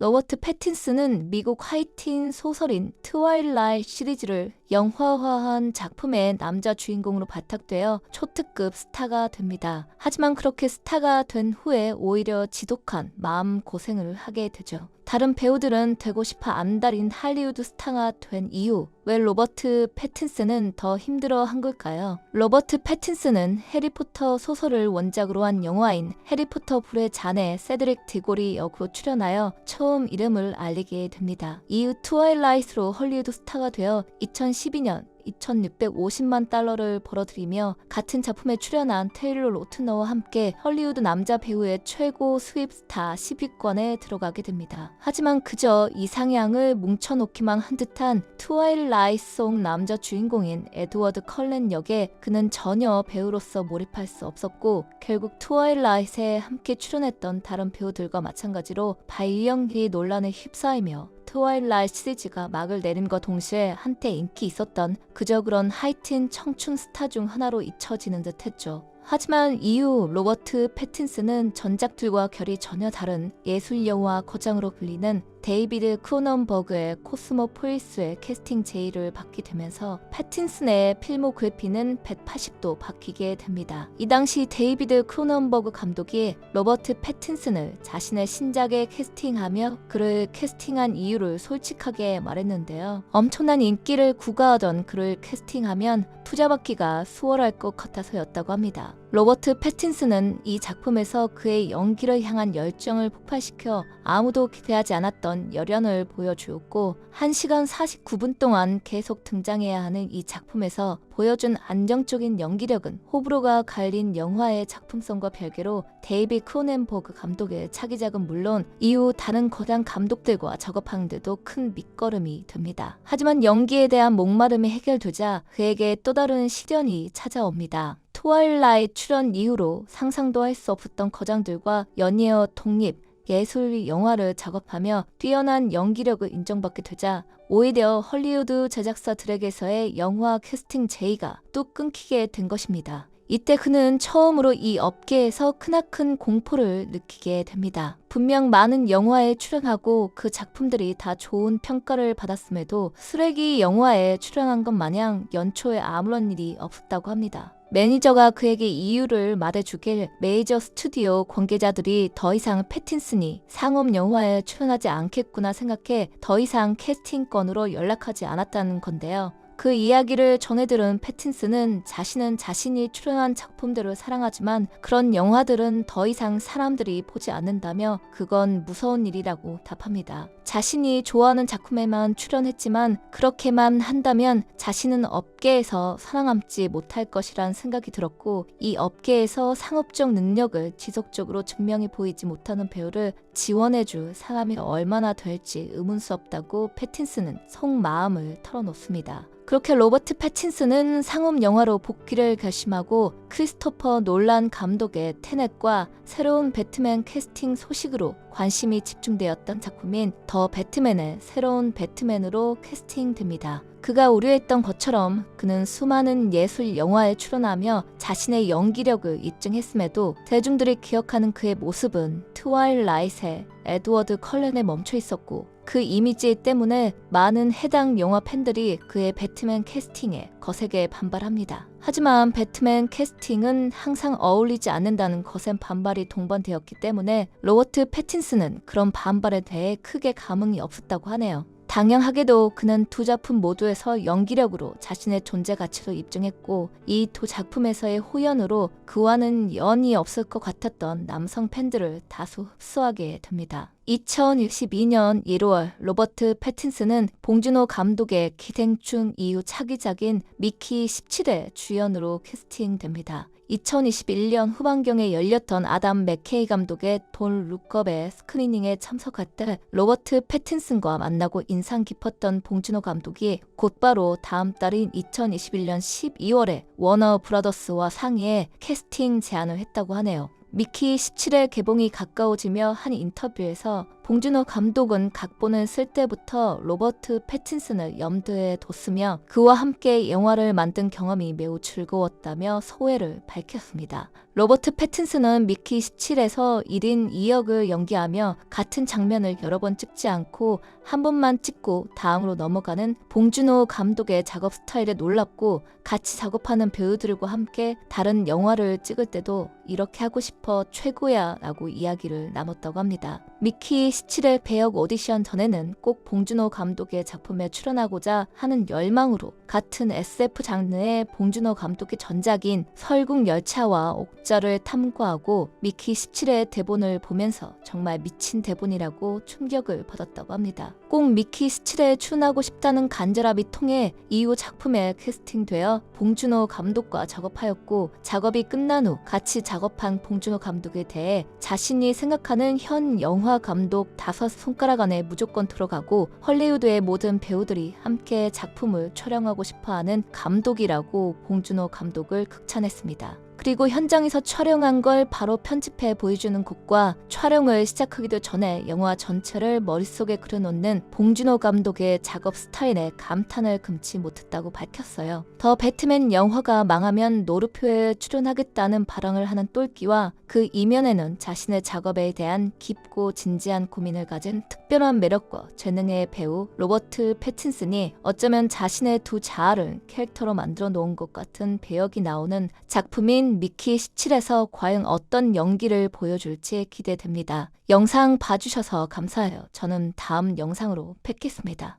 로버트 패틴슨은 미국 하이틴 소설인 트와일라이트 시리즈를 영화화한 작품의 남자 주인공으로 발탁되어 초특급 스타가 됩니다. 하지만 그렇게 스타가 된 후에 오히려 지독한 마음고생을 하게 되죠. 다른 배우들은 되고 싶어 안달인 할리우드 스타가 된 이유, 왜 로버트 패틴슨은 더 힘들어한 걸까요? 로버트 패틴슨은 해리포터 소설을 원작으로 한 영화인 해리포터 불의 잔에 세드릭 디고리 역으로 출연하여 처음 이름을 알리게 됩니다. 이후 트와일라이트로 헐리우드 스타가 되어 2012년 2,650만 달러를 벌어들이며 같은 작품에 출연한 테일러 로트너와 함께 헐리우드 남자 배우의 최고 수입 스타 10위권에 들어가게 됩니다. 하지만 그저 이상향을 뭉쳐놓기만 한 듯한 트와일라이트 속 남자 주인공인 에드워드 컬렌 역에 그는 전혀 배우로서 몰입할 수 없었고 결국 트와일라이트에 함께 출연했던 다른 배우들과 마찬가지로 발연기 논란에 휩싸이며 트와일라이트 시리즈가 막을 내림과 동시에 한때 인기 있었던 그저 그런 하이틴 청춘 스타 중 하나로 잊혀지는 듯 했죠. 하지만 이후 로버트 패틴슨은 전작들과 결이 전혀 다른 예술 영화 거장으로 불리는 데이비드 크로넌버그의 코스모폴리스의 캐스팅 제의를 받게 되면서 패틴슨의 필모그래피는 180도 바뀌게 됩니다. 이 당시 데이비드 크로넌버그 감독이 로버트 패틴슨을 자신의 신작에 캐스팅하며 그를 캐스팅한 이유를 솔직하게 말했는데요. 엄청난 인기를 구가하던 그를 캐스팅하면 투자받기가 수월할 것 같아서였다고 합니다. 로버트 패틴슨은 이 작품에서 그의 연기를 향한 열정을 폭발시켜 아무도 기대하지 않았던 열연을 보여주었고 1시간 49분 동안 계속 등장해야 하는 이 작품에서 보여준 안정적인 연기력은 호불호가 갈린 영화의 작품성과 별개로 데이비드 크로넨버그 감독의 차기작은 물론 이후 다른 거장 감독들과 작업한 데도 큰 밑거름이 됩니다. 하지만 연기에 대한 목마름이 해결되자 그에게 또 다른 시련이 찾아옵니다. 트와일라이트 출연 이후로 상상도 할 수 없었던 거장들과 연이어 독립, 예술 영화를 작업하며 뛰어난 연기력을 인정받게 되자 오히려 헐리우드 제작사들에게서의 영화 캐스팅 제의가 뚝 끊기게 된 것입니다. 이때 그는 처음으로 이 업계에서 크나큰 공포를 느끼게 됩니다. 분명 많은 영화에 출연하고 그 작품들이 다 좋은 평가를 받았음에도 쓰레기 영화에 출연한 것 마냥 연초에 아무런 일이 없었다고 합니다. 매니저가 그에게 이유를 말해주길 메이저 스튜디오 관계자들이 더 이상 패틴슨이 상업 영화에 출연하지 않겠구나 생각해 더 이상 캐스팅 건으로 연락하지 않았다는 건데요. 그 이야기를 전해들은 패틴슨은 자신은 자신이 출연한 작품들을 사랑하지만 그런 영화들은 더 이상 사람들이 보지 않는다며 그건 무서운 일이라고 답합니다. 자신이 좋아하는 작품에만 출연했지만 그렇게만 한다면 자신은 업계에서 살아남지 못할 것이란 생각이 들었고 이 업계에서 상업적 능력을 지속적으로 증명해 보이지 못하는 배우를 지원해줄 사람이 얼마나 될지 의문스럽다고 패틴슨은 속마음을 털어놓습니다. 그렇게 로버트 패틴슨은 상업 영화로 복귀를 결심하고 크리스토퍼 놀란 감독의 테넷과 새로운 배트맨 캐스팅 소식으로 관심이 집중되었던 작품인 더 배트맨의 새로운 배트맨으로 캐스팅됩니다. 그가 우려했던 것처럼 그는 수많은 예술 영화에 출연하며 자신의 연기력을 입증했음에도 대중들이 기억하는 그의 모습은 트와일라이트의 에드워드 컬렌에 멈춰 있었고 그 이미지 때문에 많은 해당 영화 팬들이 그의 배트맨 캐스팅에 거세게 반발합니다. 하지만 배트맨 캐스팅은 항상 어울리지 않는다는 거센 반발이 동반되었기 때문에 로버트 패틴슨은 그런 반발에 대해 크게 감흥이 없었다고 하네요. 당연하게도 그는 두 작품 모두에서 연기력으로 자신의 존재 가치를 입증했고 이 두 작품에서의 호연으로 그와는 연이 없을 것 같았던 남성 팬들을 다수 흡수하게 됩니다. 2022년 1월 로버트 패틴슨은 봉준호 감독의 기생충 이후 차기작인 미키 17의 주연으로 캐스팅됩니다. 2021년 후반경에 열렸던 아담 맥케이 감독의 돈 룩업의 스크리닝에 참석할 때 로버트 패틴슨과 만나고 인상 깊었던 봉준호 감독이 곧바로 다음 달인 2021년 12월에 워너 브라더스와 상의해 캐스팅 제안을 했다고 하네요. 미키 17의 개봉이 가까워지며 한 인터뷰에서 봉준호 감독은 각본을 쓸 때부터 로버트 패틴슨을 염두에 뒀으며 그와 함께 영화를 만든 경험이 매우 즐거웠다며 소회를 밝혔습니다. 로버트 패틴슨은 미키 17에서 1인 2역을 연기하며 같은 장면을 여러 번 찍지 않고 한 번만 찍고 다음으로 넘어가는 봉준호 감독의 작업 스타일에 놀랍고 같이 작업하는 배우들과 함께 다른 영화를 찍을 때도 이렇게 하고 싶어 최고야 라고 이야기를 나눴다고 합니다. 미키 17의 배역 오디션 전에는 꼭 봉준호 감독의 작품에 출연하고자 하는 열망으로 같은 SF 장르의 봉준호 감독의 전작인 설국열차와 옥자를 탐구하고 미키 17의 대본을 보면서 정말 미친 대본이라고 충격을 받았다고 합니다. 꼭 미키 17에 출연하고 싶다는 간절함이 통해 이후 작품에 캐스팅되어 봉준호 감독과 작업하였고 작업이 끝난 후 같이 작업한 봉준호 감독에 대해 자신이 생각하는 현 영화 감독 5손가락 안에 무조건 들어가고 헐리우드의 모든 배우들이 함께 작품을 촬영하고 싶어하는 감독이라고 봉준호 감독을 극찬했습니다. 그리고 현장에서 촬영한 걸 바로 편집해 보여주는 것과 촬영을 시작하기도 전에 영화 전체를 머릿속에 그려놓는 봉준호 감독의 작업 스타일에 감탄을 금치 못했다고 밝혔어요. 더 배트맨 영화가 망하면 노르표에 출연하겠다는 발언을 하는 똘끼와 그 이면에는 자신의 작업에 대한 깊고 진지한 고민을 가진 특별한 매력과 재능의 배우 로버트 패틴슨이 어쩌면 자신의 두 자아를 캐릭터로 만들어 놓은 것 같은 배역이 나오는 작품인 미키 17에서 과연 어떤 연기를 보여줄지 기대됩니다. 영상 봐주셔서 감사해요. 저는 다음 영상으로 뵙겠습니다.